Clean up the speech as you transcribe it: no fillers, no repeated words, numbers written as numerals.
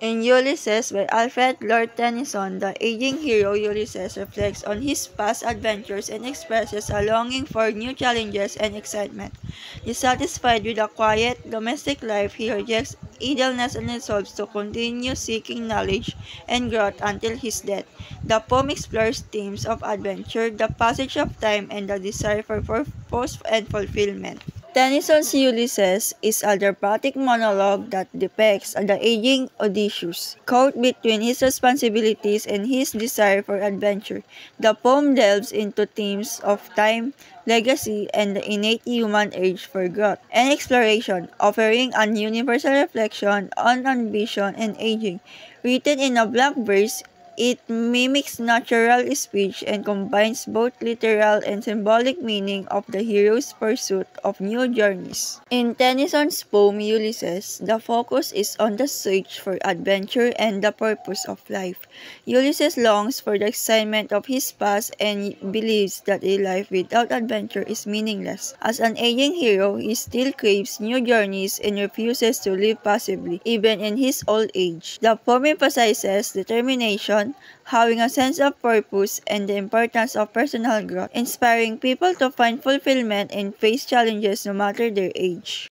In Ulysses by Alfred Lord Tennyson, the aging hero Ulysses reflects on his past adventures and expresses a longing for new challenges and excitement. Dissatisfied with a quiet, domestic life, he rejects idleness and resolves to continue seeking knowledge and growth until his death. The poem explores themes of adventure, the passage of time, and the desire for purpose and fulfillment. Tennyson's Ulysses is a dramatic monologue that depicts the aging Odysseus, caught between his responsibilities and his desire for adventure. The poem delves into themes of time, legacy, and the innate human urge for growth and exploration, offering an universal reflection on ambition and aging. Written in a blank verse, it mimics natural speech and combines both literal and symbolic meaning of the hero's pursuit of new journeys. In Tennyson's poem Ulysses, the focus is on the search for adventure and the purpose of life. Ulysses longs for the excitement of his past and believes that a life without adventure is meaningless. As an aging hero, he still craves new journeys and refuses to live passively, even in his old age. The poem emphasizes determination, having a sense of purpose, and the importance of personal growth, inspiring people to find fulfillment and face challenges no matter their age.